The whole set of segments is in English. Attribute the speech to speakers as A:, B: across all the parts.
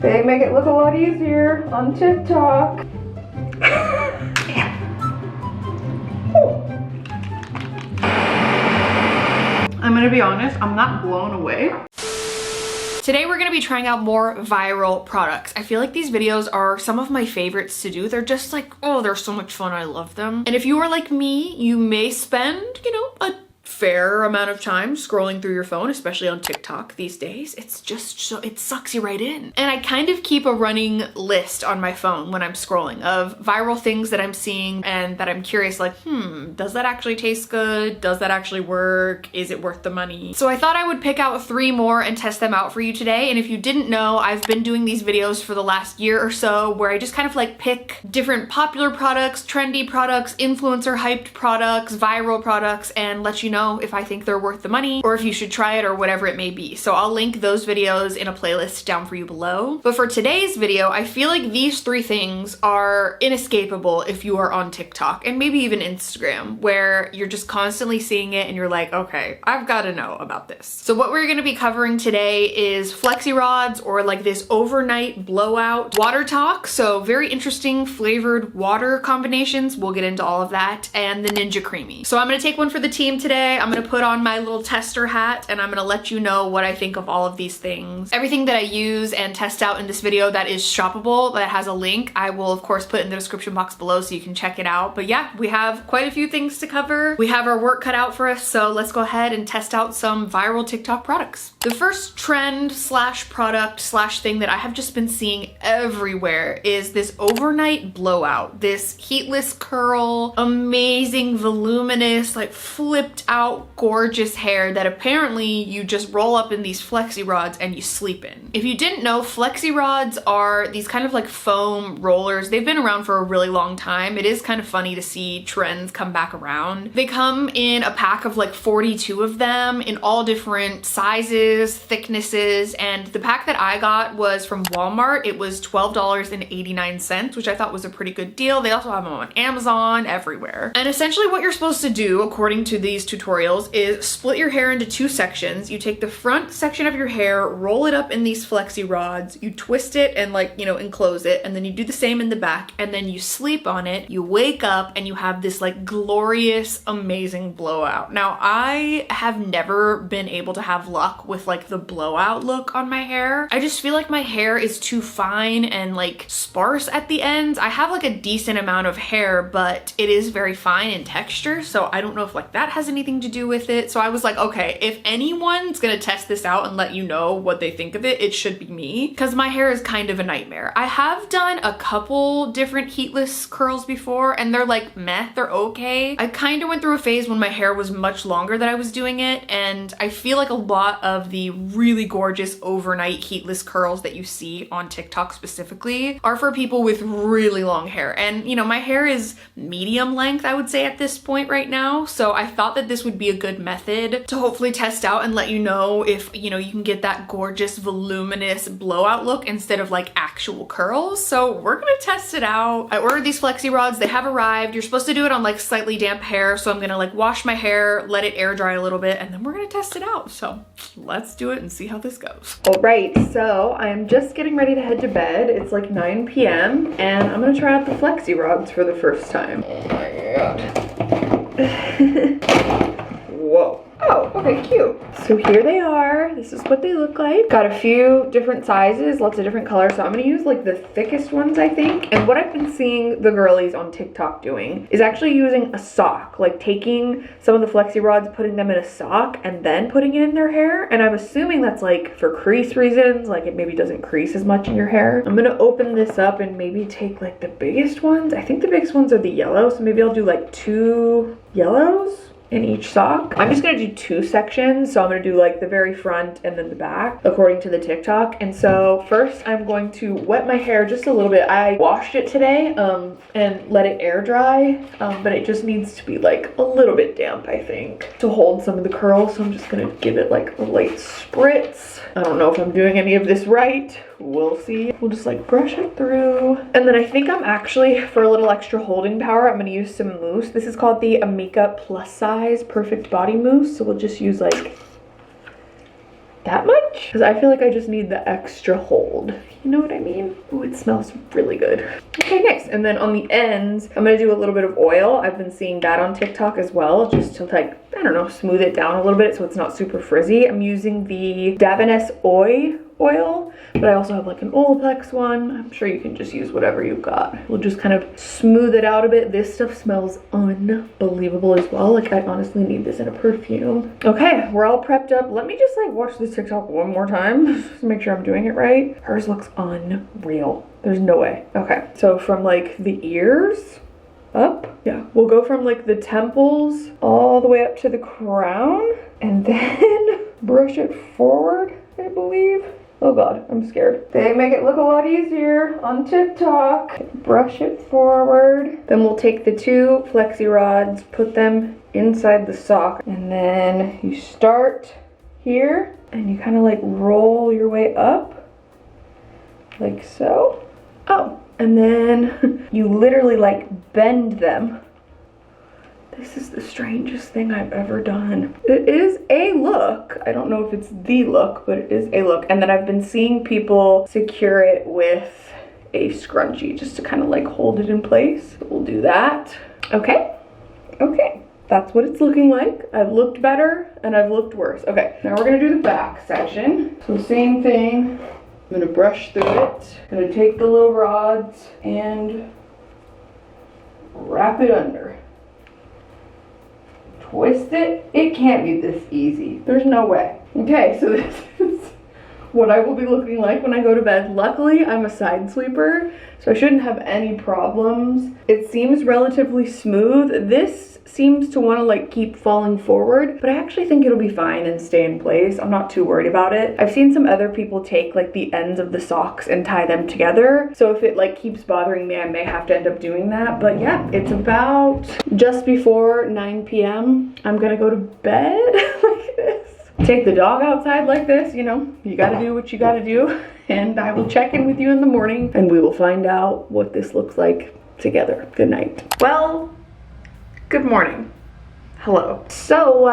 A: They make it look a lot easier on TikTok. I'm gonna be honest, I'm not blown away.
B: Today we're gonna be trying out more viral products. I feel like these videos are some of my favorites to do. They're just like, oh, they're so much fun, I love them. And if you are like me, you may spend, you know, a fair amount of time scrolling through your phone, especially on TikTok these days. It's just so, it sucks you right in. And I kind of keep a running list on my phone when I'm scrolling of viral things that I'm seeing and that I'm curious, like, does that actually taste good? Does that actually work? Is it worth the money? So I thought I would pick out 3 more and test them out for you today. And if you didn't know, I've been doing these videos for the last year or so where I just kind of like pick different popular products, trendy products, influencer hyped products, viral products, and let you know if I think they're worth the money or if you should try it or whatever it may be. So I'll link those videos in a playlist down for you below. But for today's video, I feel like these 3 things are inescapable if you are on TikTok and maybe even Instagram, where you're just constantly seeing it and you're like, okay, I've got to know about this. So what we're going to be covering today is Flexi rods, or like this overnight blowout Watertok. So very interesting flavored water combinations. We'll get into all of that, and the Ninja Creami. So I'm going to take one for the team today. I'm gonna put on my little tester hat and I'm gonna let you know what I think of all of these things. Everything that I use and test out in this video that is shoppable, that has a link, I will of course put in the description box below so you can check it out. But yeah, we have quite a few things to cover. We have our work cut out for us, so let's go ahead and test out some viral TikTok products. The first trend slash product slash thing that I have just been seeing everywhere is this overnight blowout. This heatless curl, amazing, voluminous, like flipped out gorgeous hair that apparently you just roll up in these flexi rods and you sleep in. If you didn't know, flexi rods are these kind of like foam rollers. They've been around for a really long time. It is kind of funny to see trends come back around. They come in a pack of like 42 of them in all different sizes, thicknesses, and the pack that I got was from Walmart. It was $12.89, which I thought was a pretty good deal. They also have them on Amazon, everywhere. And essentially what you're supposed to do, according to these tutorials, is split your hair into 2 sections. You take the front section of your hair, roll it up in these flexi rods, you twist it and like, you know, enclose it, and then you do the same in the back, and then you sleep on it. You wake up and you have this like glorious, amazing blowout. Now, I have never been able to have luck with like the blowout look on my hair. I just feel like my hair is too fine and like sparse at the ends. I have like a decent amount of hair, but it is very fine in texture, so I don't know if like that has anything to do with it. So I was like, okay, if anyone's gonna test this out and let you know what they think of it, it should be me, because my hair is kind of a nightmare. I have done a couple different heatless curls before and they're like meh, they're okay. I kind of went through a phase when my hair was much longer that I was doing it, and I feel like a lot of the really gorgeous overnight heatless curls that you see on TikTok specifically are for people with really long hair. And you know, my hair is medium length, I would say, at this point right now, so I thought that this would be a good method to hopefully test out and let you know if, you know, you can get that gorgeous voluminous blowout look instead of like actual curls. So we're gonna test it out. I ordered these flexi rods, they have arrived. You're supposed to do it on like slightly damp hair, so I'm gonna like wash my hair, let it air dry a little bit, and then we're gonna test it out. So let's do it and see how this goes.
A: All right, so I'm just getting ready to head to bed. It's like 9 p.m. and I'm gonna try out the flexi rods for the first time. Oh my god. Whoa. Oh, okay, cute. So here they are. This is what they look like. Got a few different sizes, lots of different colors. So I'm gonna use like the thickest ones, I think. And what I've been seeing the girlies on TikTok doing is actually using a sock, like taking some of the flexi rods, putting them in a sock, and then putting it in their hair. And I'm assuming that's like for crease reasons, like it maybe doesn't crease as much in your hair. I'm gonna open this up and maybe take like the biggest ones. I think the biggest ones are the yellow, so maybe I'll do like 2 yellows in each sock. I'm just gonna do 2 sections, so I'm gonna do like the very front and then the back according to the TikTok. And so first I'm going to wet my hair just a little bit. I washed it today and let it air dry, but it just needs to be like a little bit damp, I think, to hold some of the curls. So I'm just gonna give it like a light spritz. I don't know if I'm doing any of this right. We'll see. We'll just like brush it through. And then I think I'm actually, for a little extra holding power, I'm gonna use some mousse. This is called the Amika Plus Size Perfect Body Mousse. So we'll just use like that much, because I feel like I just need the extra hold You know what I mean? Oh, it smells really good. Okay, nice. And then on the ends, I'm gonna do a little bit of oil. I've been seeing that on TikTok as well, just to like, I don't know, smooth it down a little bit so it's not super frizzy. I'm using the Davines oil, but I also have like an Olaplex one. I'm sure you can just use whatever you've got. We'll just kind of smooth it out a bit. This stuff smells unbelievable as well. Like, I honestly need this in a perfume. Okay, we're all prepped up. Let me just like watch this TikTok one more time to make sure I'm doing it right. Hers looks unreal. There's no way. Okay, so from like the ears up, yeah, we'll go from like the temples all the way up to the crown and then brush it forward, I believe. Oh God, I'm scared. They make it look a lot easier on TikTok. Brush it forward. Then we'll take the two Flexi rods, put them inside the sock, and then you start here and you kind of like roll your way up like so. Oh, and then you literally like bend them. This is the strangest thing I've ever done. It is a look. I don't know if it's the look, but it is a look. And then I've been seeing people secure it with a scrunchie just to kind of like hold it in place. So we'll do that. Okay. Okay. That's what it's looking like. I've looked better and I've looked worse. Okay, now we're gonna do the back section. So same thing. I'm gonna brush through it. I'm gonna take the little rods and wrap it under. Twist it. It can't be this easy. There's no way. Okay, so this is what I will be looking like when I go to bed. Luckily, I'm a side sleeper, so I shouldn't have any problems. It seems relatively smooth. This seems to want to like keep falling forward, but I actually think it'll be fine and stay in place. I'm not too worried about it. I've seen some other people take like the ends of the socks and tie them together. So if it like keeps bothering me, I may have to end up doing that. But yeah, it's about just before 9 p.m. I'm gonna go to bed like this. Take the dog outside like this, you know, you gotta do what you gotta do. And I will check in with you in the morning and we will find out what this looks like together. Good night. Well, good morning. Hello. So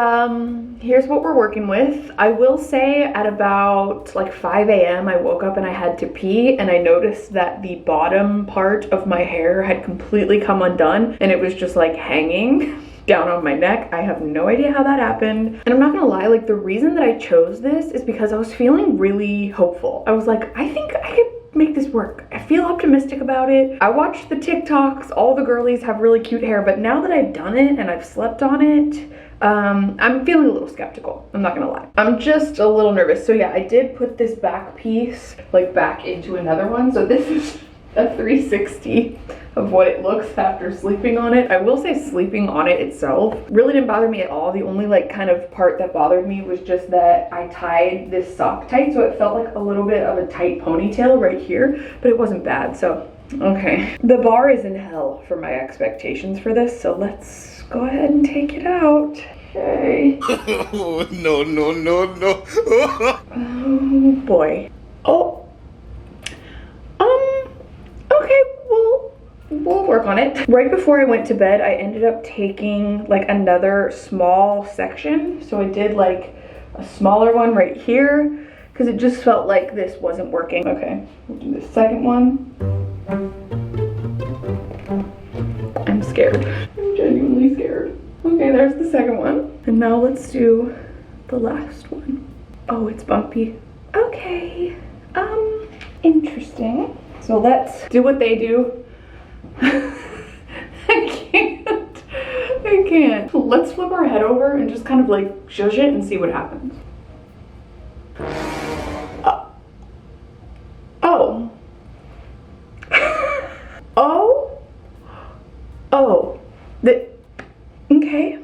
A: here's what we're working with. I will say at about like 5 a.m. I woke up and I had to pee, and I noticed that the bottom part of my hair had completely come undone and it was just like hanging down on my neck. I have no idea how that happened. And I'm not gonna lie, like the reason that I chose this is because I was feeling really hopeful. I was like, I think I could make this work. I feel optimistic about it. I watched the TikToks, all the girlies have really cute hair, but now that I've done it and I've slept on it, I'm feeling a little skeptical. I'm not gonna lie. I'm just a little nervous. So yeah, I did put this back piece like back into another one. So this is a 360 of what it looks after sleeping on it. I will say sleeping on it itself really didn't bother me at all. The only like kind of part that bothered me was just that I tied this sock tight, so it felt like a little bit of a tight ponytail right here, but it wasn't bad. So okay, the bar is in hell for my expectations for this, so let's go ahead and take it out. Okay.
C: Oh, no, no, no, no.
A: Oh boy. Oh. Okay, well, we'll work on it. Right before I went to bed, I ended up taking like another small section. So I did like a smaller one right here because it just felt like this wasn't working. Okay, we'll do the second one. I'm scared. I'm genuinely scared. Okay, there's the second one. And now let's do the last one. Oh, it's bumpy. Okay, interesting. So let's do what they do. I can't. Let's flip our head over and just kind of like shush it and see what happens. Oh. Oh. Okay.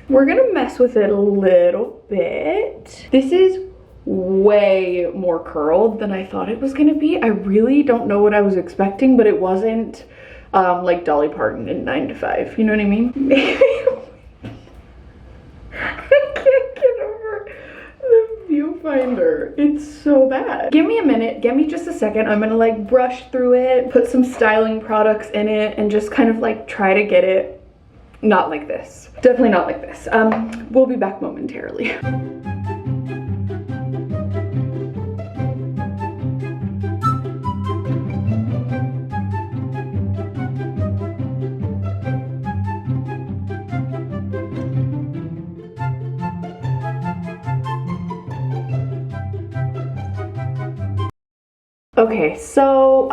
A: We're gonna mess with it a little bit. This is way more curled than I thought it was gonna be. I really don't know what I was expecting, but it wasn't like Dolly Parton in 9 to 5. You know what I mean? I can't get over the viewfinder. It's so bad. Give me a minute. Give me just a second. I'm gonna like brush through it, put some styling products in it, and just kind of like try to get it not like this. Definitely not like this. We'll be back momentarily. Okay, so,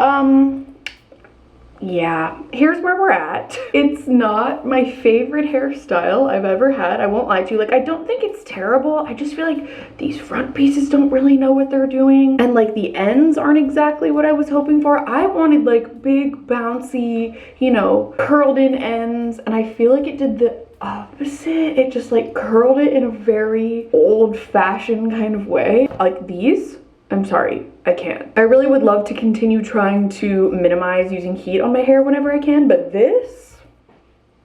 A: yeah, here's where we're at. It's not my favorite hairstyle I've ever had. I won't lie to you. Like, I don't think it's terrible. I just feel like these front pieces don't really know what they're doing. And like the ends aren't exactly what I was hoping for. I wanted like big, bouncy, you know, curled in ends. And I feel like it did the opposite. It just like curled it in a very old-fashioned kind of way. Like these, I'm sorry, I can't. I really would love to continue trying to minimize using heat on my hair whenever I can, but this,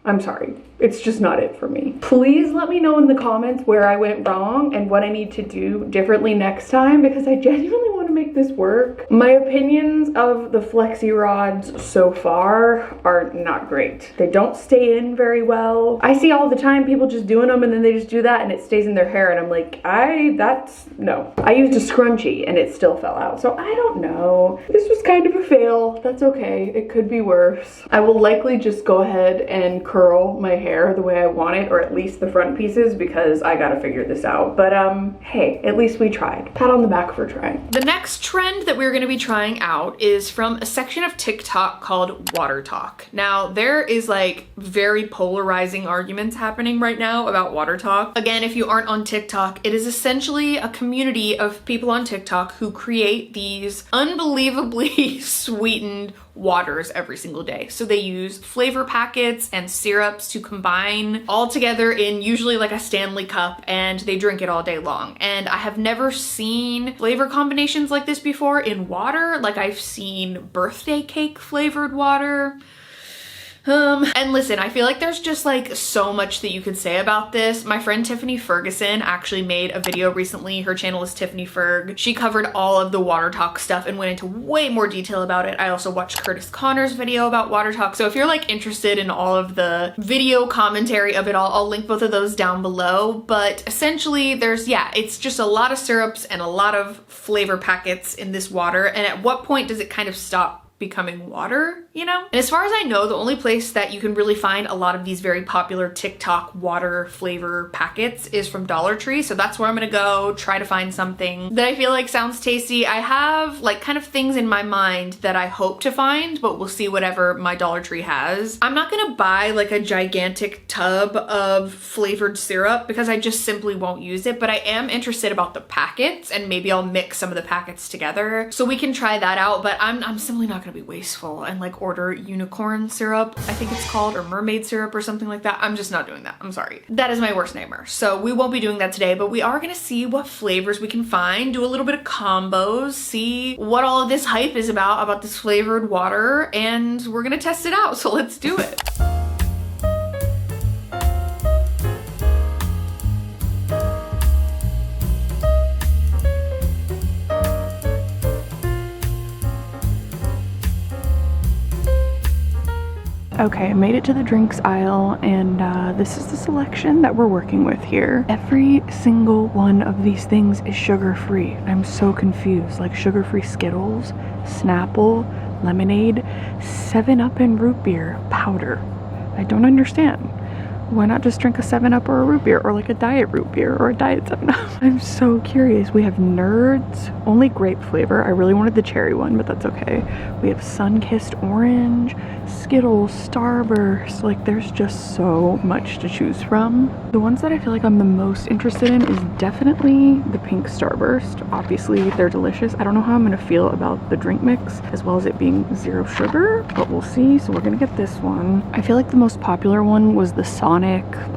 A: I'm sorry, it's just not it for me. Please let me know in the comments where I went wrong and what I need to do differently next time, because I genuinely want to make this work. My opinions of the Flexi rods so far are not great. They don't stay in very well. I see all the time people just doing them and then they just do that and it stays in their hair, and I'm like, no. I used a scrunchie and it still fell out, so I don't know. This was kind of a fail. That's okay. It could be worse. I will likely just go ahead and curl my hair the way I want it, or at least the front pieces, because I gotta figure this out. But hey, at least we tried. Pat on the back for trying.
B: The next trend that we're gonna be trying out is from a section of TikTok called Watertok. Now, there is like very polarizing arguments happening right now about Watertok. Again, if you aren't on TikTok, it is essentially a community of people on TikTok who create these unbelievably sweetened waters every single day. So they use flavor packets and syrups to combine all together in usually like a Stanley cup, and they drink it all day long. And I have never seen flavor combinations like this before in water. Like, I've seen birthday cake flavored water. And listen, I feel like there's just like so much that you could say about this. My friend Tiffany Ferguson actually made a video recently. Her channel is Tiffany Ferg. She covered all of the Watertok stuff and went into way more detail about it. I also watched Curtis Connor's video about Watertok. So if you're like interested in all of the video commentary of it all, I'll link both of those down below. But essentially it's just a lot of syrups and a lot of flavor packets in this water. And at what point does it kind of stop becoming water, you know? And as far as I know, the only place that you can really find a lot of these very popular TikTok water flavor packets is from Dollar Tree. So that's where I'm gonna go try to find something that I feel like sounds tasty. I have like kind of things in my mind that I hope to find, but we'll see whatever my Dollar Tree has. I'm not gonna buy like a gigantic tub of flavored syrup because I just simply won't use it, but I am interested about the packets, and maybe I'll mix some of the packets together so we can try that out. But I'm simply not gonna be wasteful and like order unicorn syrup, I think it's called, or mermaid syrup or something like that. I'm just not doing that. I'm sorry. That is my worst nightmare. So we won't be doing that today, but we are gonna see what flavors we can find, do a little bit of combos, see what all of this hype is about this flavored water, and we're gonna test it out. So let's do it.
A: Okay, I made it to the drinks aisle, and this is the selection that we're working with here. Every single one of these things is sugar-free. I'm so confused. Like sugar-free Skittles, Snapple, lemonade, 7-Up and root beer powder. I don't understand. Why not just drink a 7-Up or a root beer, or like a diet root beer or a diet 7-Up? I'm so curious. We have Nerds, only grape flavor. I really wanted the cherry one, but that's okay. We have Sun-Kissed Orange, Skittles, Starburst. Like, there's just so much to choose from. The ones that I feel like I'm the most interested in is definitely the pink Starburst. Obviously, they're delicious. I don't know how I'm gonna feel about the drink mix, as well as it being 0 sugar, but we'll see. So we're gonna get this one. I feel like the most popular one was the Sonic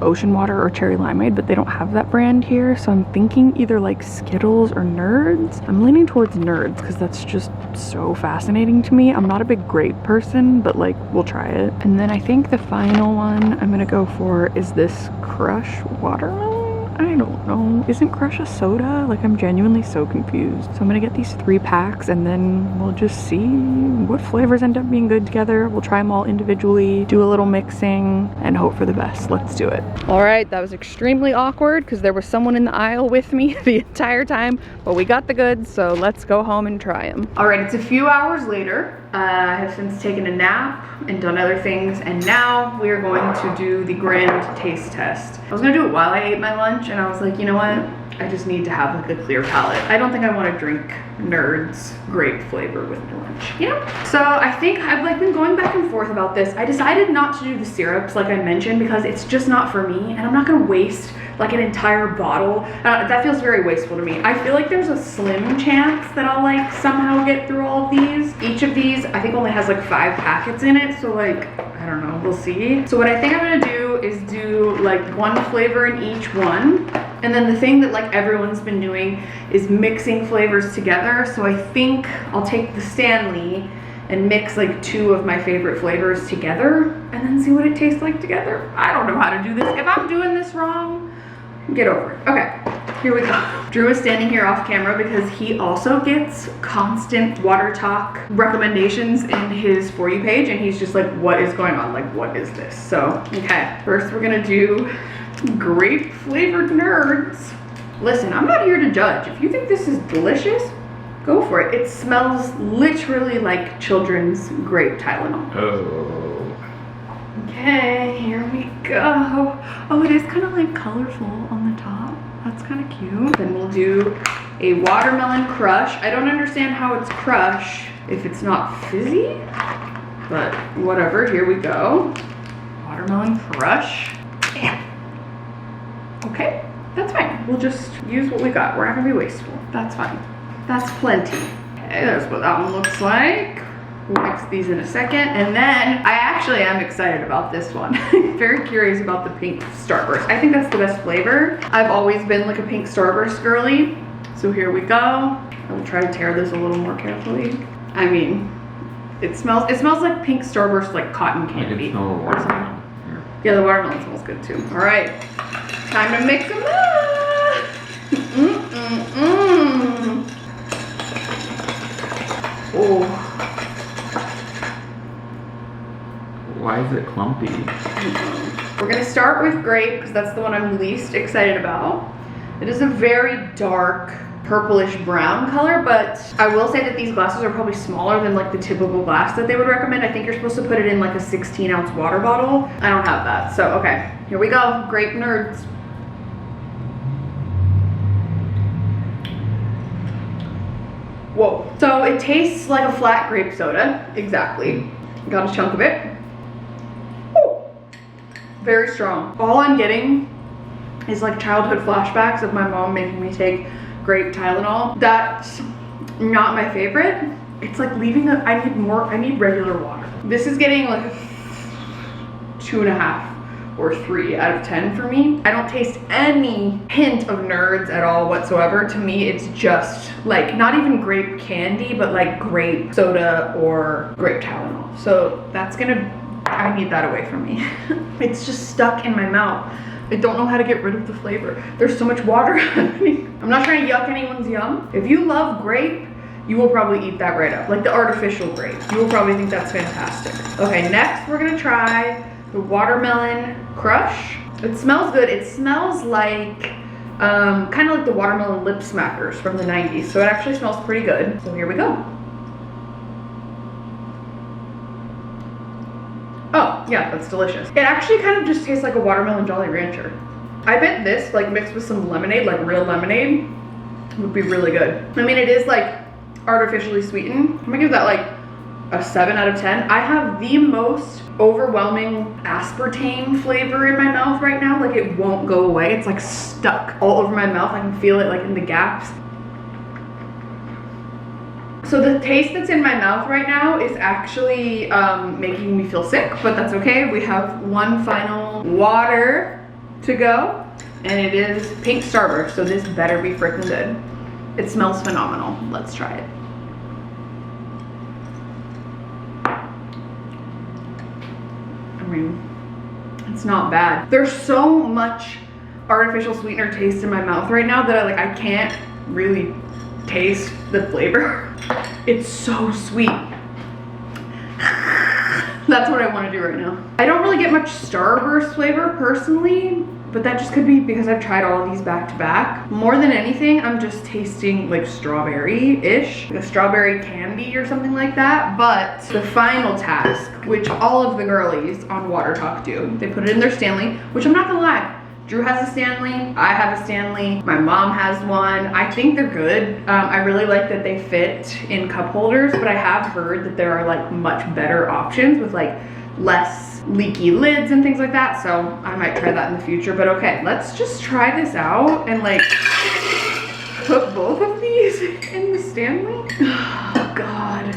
A: Ocean Water or Cherry Limeade, but they don't have that brand here. So I'm thinking either like Skittles or Nerds. I'm leaning towards Nerds because that's just so fascinating to me. I'm not a big grape person, but like we'll try it. And then I think the final one I'm gonna go for is this Crush Watermelon. I don't know. Isn't Crush a soda? Like, I'm genuinely so confused. So I'm gonna get these 3 packs, and then we'll just see what flavors end up being good together. We'll try them all individually, do a little mixing, and hope for the best. Let's do it. All right, that was extremely awkward because there was someone in the aisle with me the entire time, but we got the goods, so let's go home and try them. All right, it's a few hours later. I have since taken a nap and done other things, and now we are going to do the grand taste test. I was gonna do it while I ate my lunch, and I was like, you know what? I just need to have like a clear palate. I don't think I want to drink Nerds grape flavor with my lunch, you know? So I think I've like been going back and forth about this. I decided not to do the syrups like I mentioned because it's just not for me, and I'm not gonna waste like an entire bottle. That feels very wasteful to me. I feel like there's a slim chance that I'll like somehow get through all of these. Each of these I think only has like 5 packets in it, so like I don't know, we'll see. So what I think I'm gonna do is do like 1 flavor in each one, and then the thing that like everyone's been doing is mixing flavors together. So I think I'll take the Stanley and mix like 2 of my favorite flavors together and then see what it tastes like together. I don't know how to do this. If I'm doing this wrong, get over it. Okay, here we go. Drew is standing here off camera because he also gets constant Watertok recommendations in his For You page, and he's just like, what is going on? Like, what is this? So, okay, first we're gonna do grape flavored Nerds. Listen, I'm not here to judge. If you think this is delicious, go for it. It smells literally like children's grape Tylenol.
D: Oh.
A: Okay, here we go. Oh, it is kind of like colorful on the top. That's kind of cute. Then we'll do a watermelon crush. I don't understand how it's crush if it's not fizzy, but whatever, here we go. Watermelon crush. Yeah. Okay, that's fine. We'll just use what we got. We're not gonna be wasteful. That's fine. That's plenty. Okay, that's what that one looks like. We'll mix these in a second. And then I actually am excited about this one. Very curious about the pink Starburst. I think that's the best flavor. I've always been like a pink Starburst girly. So here we go. I'll try to tear this a little more carefully. I mean, it smells like pink Starburst, like cotton candy.
D: I can smell the watermelon.
A: Yeah, the watermelon smells good too. All right, time to mix them up. Oh.
D: Why is it clumpy?
A: We're gonna start with grape because that's the one I'm least excited about. It is a very dark purplish brown color, but I will say that these glasses are probably smaller than like the typical glass that they would recommend. I think you're supposed to put it in like a 16-ounce water bottle. I don't have that, so okay, here we go. Grape Nerds. Whoa. So it tastes like a flat grape soda, exactly. Got a chunk of it. Very strong. All I'm getting is like childhood flashbacks of my mom making me take grape Tylenol. That's not my favorite. It's like leaving a, I need regular water. This is getting like a 2.5 or 3 out of 10 for me. I don't taste any hint of Nerds at all whatsoever. To me, it's just like not even grape candy, but like grape soda or grape Tylenol. So that's gonna, I need that away from me. It's just stuck in my mouth. I don't know how to get rid of the flavor. There's so much water happening. I'm not trying to yuck anyone's yum. If you love grape, you will probably eat that right up. Like the artificial grape. You will probably think that's fantastic. Okay, next we're gonna try the watermelon crush. It smells good. It smells like, kind of like the watermelon lip smackers from the 90s. So it actually smells pretty good. So here we go. Oh, yeah, that's delicious. It actually kind of just tastes like a watermelon Jolly Rancher. I bet this, like mixed with some lemonade, like real lemonade, would be really good. I mean, it is like artificially sweetened. I'm gonna give that like a 7 out of 10. I have the most overwhelming aspartame flavor in my mouth right now. Like it won't go away. It's like stuck all over my mouth. I can feel it like in the gaps. So the taste that's in my mouth right now is actually making me feel sick, but that's okay. We have one final water to go, and it is pink Starburst, so this better be freaking good. It smells phenomenal. Let's try it. I mean, it's not bad. There's so much artificial sweetener taste in my mouth right now that I can't really taste the flavor. It's so sweet. That's what I want to do right now. I don't really get much Starburst flavor personally, but that just could be because I've tried all of these back to back. More than anything, I'm just tasting like strawberry-ish, like a strawberry candy or something like that. But the final task, which all of the girlies on Watertok do, they put it in their Stanley, which I'm not gonna lie, Drew has a Stanley, I have a Stanley, my mom has one. I think they're good. I really like that they fit in cup holders, but I have heard that there are like much better options with like less leaky lids and things like that, so I might try that in the future. But okay, let's just try this out and like put both of these in the Stanley. Oh God.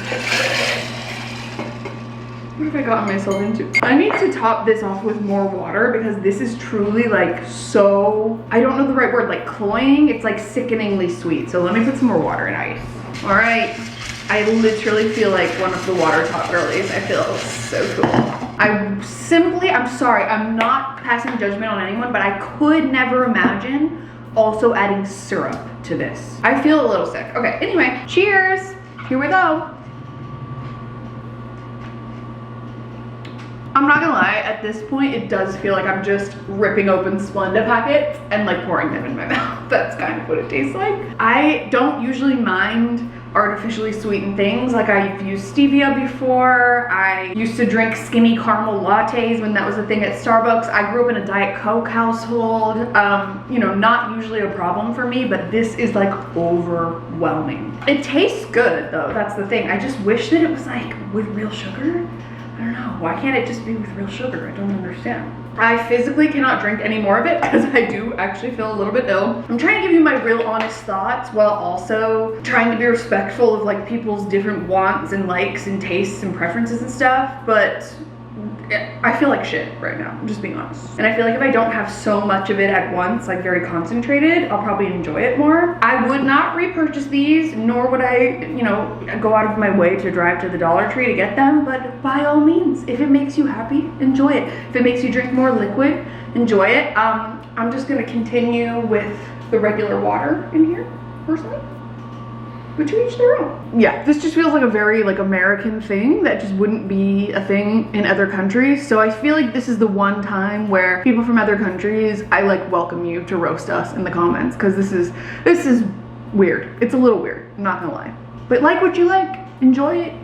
A: What have I gotten myself into? I need to top this off with more water because this is truly like so, I don't know the right word, like cloying. It's like sickeningly sweet. So let me put some more water and ice. All right. I literally feel like one of the Watertok girlies. I feel so cool. I'm sorry, I'm not passing judgment on anyone, but I could never imagine also adding syrup to this. I feel a little sick. Okay, anyway, cheers. Here we go. I'm not gonna lie, at this point, it does feel like I'm just ripping open Splenda packets and like pouring them in my mouth. That's kind of what it tastes like. I don't usually mind artificially sweetened things. Like I've used stevia before. I used to drink skinny caramel lattes when that was a thing at Starbucks. I grew up in a Diet Coke household. You know, not usually a problem for me, but this is like overwhelming. It tastes good though, that's the thing. I just wish that it was like with real sugar. I don't know, why can't it just be with real sugar? I don't understand. I physically cannot drink any more of it because I do actually feel a little bit ill. I'm trying to give you my real honest thoughts while also trying to be respectful of like people's different wants and likes and tastes and preferences and stuff, but I feel like shit right now, I'm just being honest. And I feel like if I don't have so much of it at once, like very concentrated, I'll probably enjoy it more. I would not repurchase these, nor would I, you know, go out of my way to drive to the Dollar Tree to get them, but by all means, if it makes you happy, enjoy it. If it makes you drink more liquid, enjoy it. I'm just gonna continue with the regular water in here, personally. But to each their own. Yeah, this just feels like a very like American thing that just wouldn't be a thing in other countries. So I feel like this is the one time where people from other countries, I like welcome you to roast us in the comments, because this is weird. It's a little weird, I'm not gonna lie. But like what you like, enjoy it.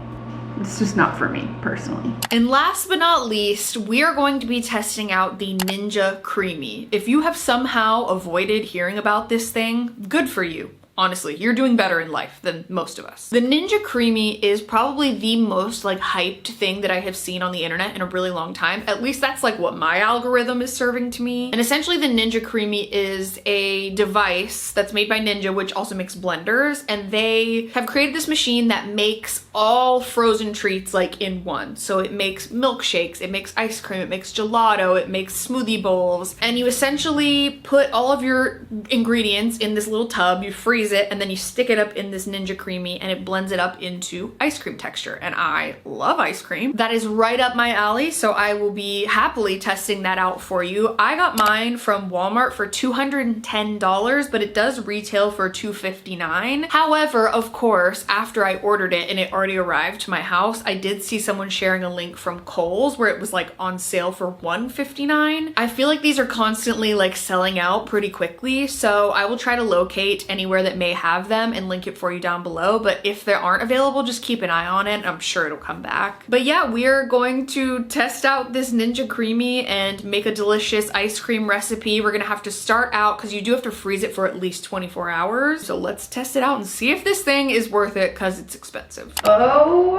A: It's just not for me personally.
B: And last but not least, we are going to be testing out the Ninja Creami. If you have somehow avoided hearing about this thing, good for you. Honestly, you're doing better in life than most of us. The Ninja Creami is probably the most like hyped thing that I have seen on the internet in a really long time. At least that's like what my algorithm is serving to me. And essentially the Ninja Creami is a device that's made by Ninja, which also makes blenders. And they have created this machine that makes all frozen treats like in one. So it makes milkshakes, it makes ice cream, it makes gelato, it makes smoothie bowls. And you essentially put all of your ingredients in this little tub, you freeze it, and then you stick it up in this Ninja Creami and it blends it up into ice cream texture. And I love ice cream. That is right up my alley, so I will be happily testing that out for you. I got mine from Walmart for $210, but it does retail for $259. However, of course, after I ordered it and it already arrived to my house, I did see someone sharing a link from Kohl's where it was like on sale for $159. I feel like these are constantly like selling out pretty quickly, so I will try to locate anywhere that may have them and link it for you down below. But if they aren't available, just keep an eye on it. I'm sure it'll come back. But yeah, we are going to test out this Ninja Creami and make a delicious ice cream recipe. We're gonna have to start out, because you do have to freeze it for at least 24 hours. So let's test it out and see if this thing is worth it, because it's expensive.
A: Oh,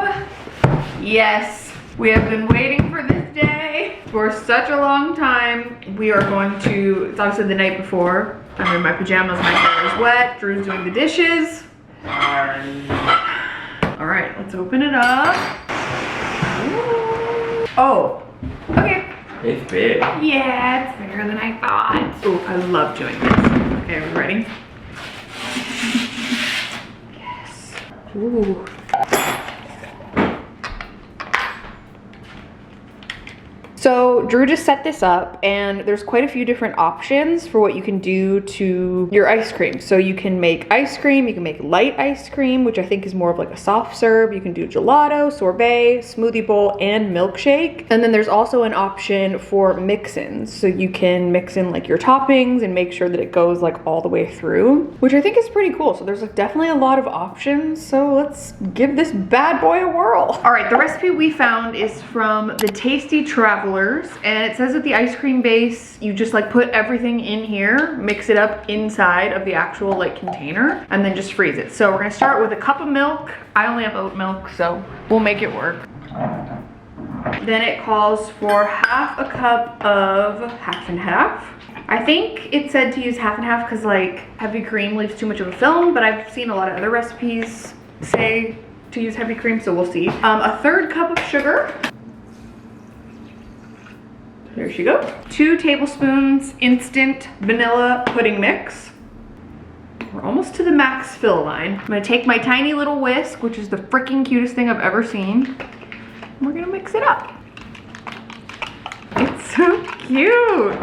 A: yes. We have been waiting for this day for such a long time. We are going to, it's obviously the night before. I'm in my pajamas, my hair is wet. Drew's doing the dishes. All right, let's open it up. Ooh. Oh, okay.
D: It's big.
A: Yeah, it's bigger than I thought. Oh, I love doing this. Okay, are we ready? Yes. Ooh. So Drew just set this up, and there's quite a few different options for what you can do to your ice cream. So you can make ice cream, you can make light ice cream, which I think is more of like a soft serve. You can do gelato, sorbet, smoothie bowl, and milkshake. And then there's also an option for mix-ins. So you can mix in like your toppings and make sure that it goes like all the way through, which I think is pretty cool. So there's like definitely a lot of options. So let's give this bad boy a whirl. All right, the recipe we found is from the Tasty Traveler rollers, and it says that the ice cream base, you just like put everything in here, mix it up inside of the actual like container, and then just freeze it. So we're gonna start with a cup of milk. I only have oat milk, so we'll make it work. Then it calls for half a cup of half and half. I think it said to use half and half because like heavy cream leaves too much of a film, but I've seen a lot of other recipes say to use heavy cream, so we'll see. A third cup of sugar. There she goes. 2 tablespoons instant vanilla pudding mix. We're almost to the max fill line. I'm gonna take my tiny little whisk, which is the freaking cutest thing I've ever seen. And we're gonna mix it up. It's so cute.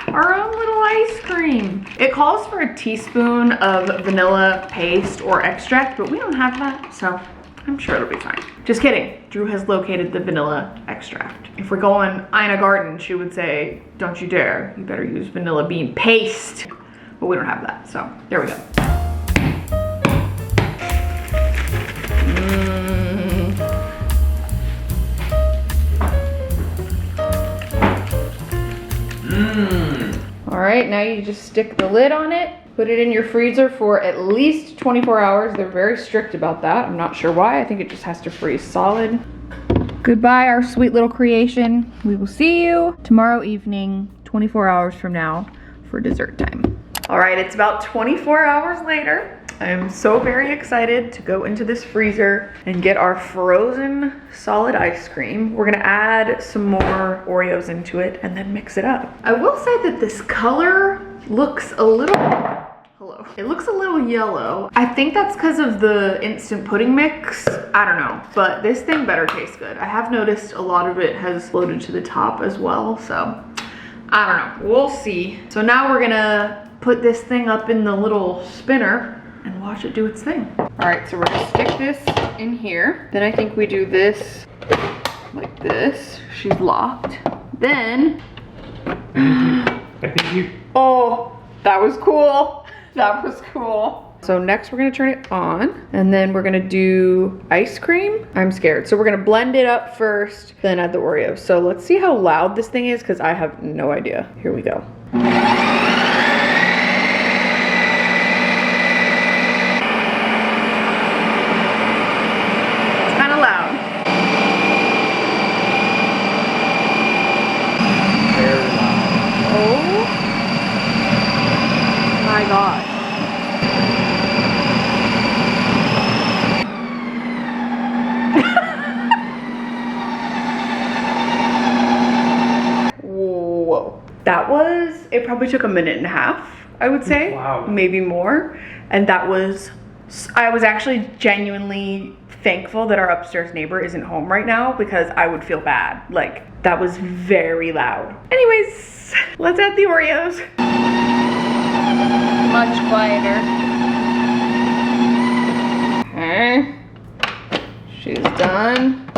A: Our own little ice cream. It calls for a teaspoon of vanilla paste or extract, but we don't have that, so I'm sure it'll be fine. Just kidding. Drew has located the vanilla extract. If we're going Ina Garten, she would say, don't you dare. You better use vanilla bean paste. But we don't have that, so there we go. All right, now you just stick the lid on it, put it in your freezer for at least 24 hours. They're very strict about that. I'm not sure why. I think it just has to freeze solid. Goodbye, our sweet little creation. We will see you tomorrow evening, 24 hours from now, for dessert time. All right, it's about 24 hours later. I'm so very excited to go into this freezer and get our frozen solid ice cream. We're gonna add some more Oreos into it and then mix it up. I will say that this color looks a little, it looks a little yellow. I think that's because of the instant pudding mix. I don't know, but this thing better taste good. I have noticed a lot of it has floated to the top as well, so I don't know, we'll see. So now we're gonna put this thing up in the little spinner and watch it do its thing. All right, so we're gonna stick this in here. Then I think we do this like this. She's locked. Then,
D: I think you.
A: oh, that was cool. That was cool. So next we're gonna turn it on and then we're gonna do ice cream. I'm scared. So we're gonna blend it up first, then add the Oreos. So let's see how loud this thing is because I have no idea. Here we go. That was, it probably took a minute and a half, I would say.
D: Wow. Maybe
A: more. And that was, I was actually genuinely thankful that our upstairs neighbor isn't home right now because I would feel bad. Like, that was very loud. Anyways, let's add the Oreos. Much quieter. Okay. She's done.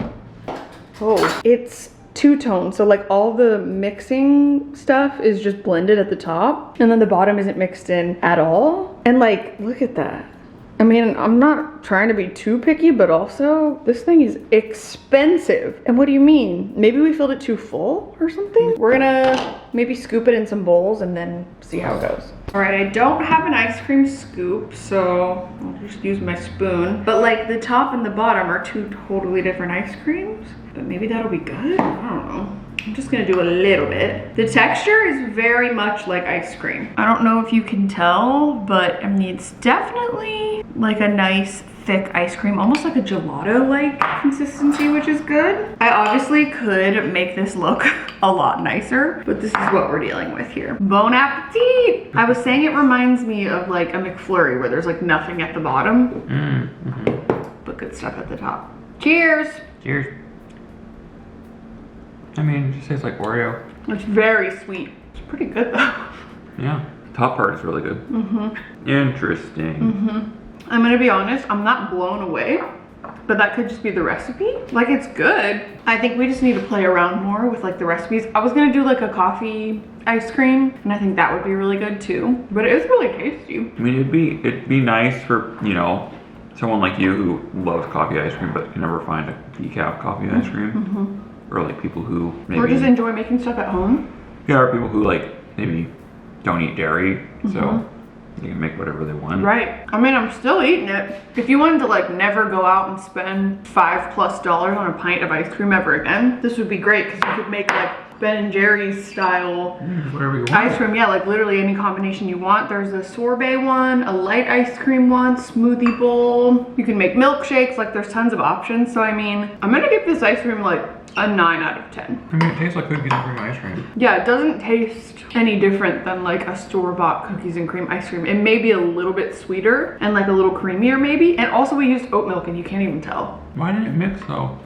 A: Oh, it's two-tone, so like all the mixing stuff is just blended at the top and then the bottom isn't mixed in at all. And like, look at that. I mean, I'm not trying to be too picky, but also this thing is expensive. And what do you mean? Maybe we filled it too full or something? We're gonna maybe scoop it in some bowls and then see how it goes. All right, I don't have an ice cream scoop, so I'll just use my spoon. But like the top and the bottom are two totally different ice creams. But maybe that'll be good? I don't know. I'm just gonna do a little bit. The texture is very much like ice cream. I don't know if you can tell, but I mean, it's definitely like a nice thick ice cream, almost like a gelato-like consistency, which is good. I obviously could make this look a lot nicer, but this is what we're dealing with here. Bon appetit! I was saying it reminds me of like a McFlurry where there's like nothing at the bottom, but good stuff at the top. Cheers!
D: Cheers. I mean, it just tastes like Oreo.
A: It's very sweet. It's pretty good though.
D: Yeah, the top part is really good. Interesting.
A: I'm gonna be honest, I'm not blown away, but that could just be the recipe. Like, it's good. I think we just need to play around more with like the recipes. I was gonna do like a coffee ice cream, and I think that would be really good too. But it is really tasty.
D: I mean, it'd be nice for, you know, someone like you who loves coffee ice cream but can never find a decaf coffee ice cream. or like people who maybe.
A: Or just enjoy making stuff at home.
D: Yeah, or people who like maybe don't eat dairy, so they can make whatever they want.
A: Right. I mean, I'm still eating it. If you wanted to like never go out and spend $5+ on a pint of ice cream ever again, this would be great because you could make like Ben and Jerry's style
D: Whatever you want.
A: ice cream. Yeah, like literally any combination you want. There's a sorbet one, a light ice cream one, smoothie bowl. You can make milkshakes. Like there's tons of options. So I mean, I'm gonna give this ice cream like a 9 out of 10.
D: I mean, it tastes like cookies and cream ice cream.
A: Yeah, it doesn't taste any different than like a store-bought cookies and cream ice cream. It may be a little bit sweeter and like a little creamier maybe. And also we used oat milk and you can't even tell.
D: Why didn't it mix though?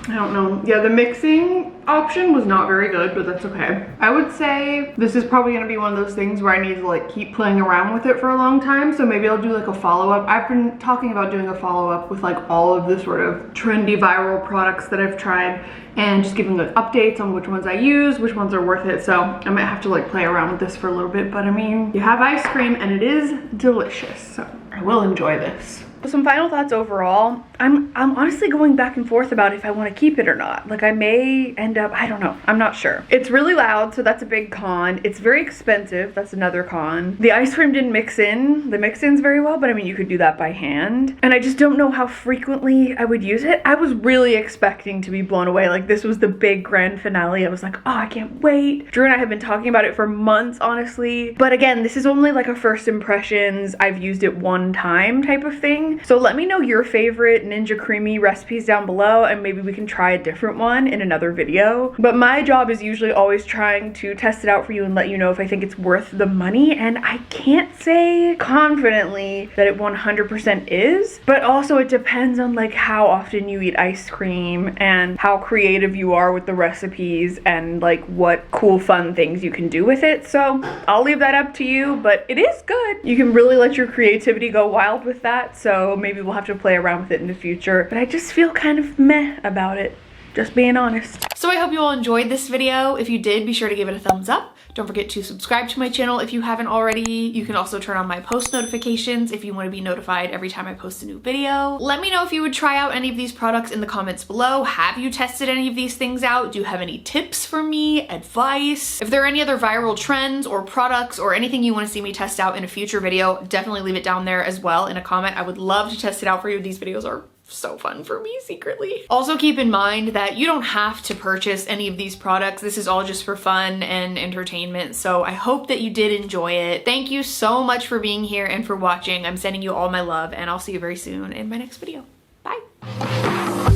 A: I don't know. Yeah, the mixing option was not very good, but that's okay. I would say this is probably gonna be one of those things where I need to like keep playing around with it for a long time. So maybe I'll do like a follow-up. I've been talking about doing a follow-up with like all of the sort of trendy viral products that I've tried and just giving like updates on which ones I use, which ones are worth it. So I might have to like play around with this for a little bit, but I mean, you have ice cream and it is delicious. So I will enjoy this. Some final thoughts overall. I'm honestly going back and forth about if I want to keep it or not. Like I may end up, I don't know. I'm not sure. It's really loud, so that's a big con. It's very expensive. That's another con. The ice cream didn't mix in the mix-ins very well, but I mean, you could do that by hand. And I just don't know how frequently I would use it. I was really expecting to be blown away. Like this was the big grand finale. I was like, oh, I can't wait. Drew and I have been talking about it for months, honestly. But again, this is only like a first impressions. I've used it one time type of thing. So let me know your favorite Ninja Creami recipes down below and maybe we can try a different one in another video. But my job is usually always trying to test it out for you and let you know if I think it's worth the money, and I can't say confidently that it 100% is, but also it depends on like how often you eat ice cream and how creative you are with the recipes and like what cool fun things you can do with it. So I'll leave that up to you, but it is good. You can really let your creativity go wild with that, so maybe we'll have to play around with it in the future, but I just feel kind of meh about it, just being honest.
B: So I hope you all enjoyed this video. If you did, be sure to give it a thumbs up. Don't forget to subscribe to my channel if you haven't already. You can also turn on my post notifications if you want to be notified every time I post a new video. Let me know if you would try out any of these products in the comments below. Have you tested any of these things out? Do you have any tips for me, advice? If there are any other viral trends or products or anything you want to see me test out in a future video, definitely leave it down there as well in a comment. I would love to test it out for you. These videos are so fun for me secretly. Also keep in mind that you don't have to purchase any of these products. This is all just for fun and entertainment. So I hope that you did enjoy it. Thank you so much for being here and for watching. I'm sending you all my love and I'll see you very soon in my next video. Bye.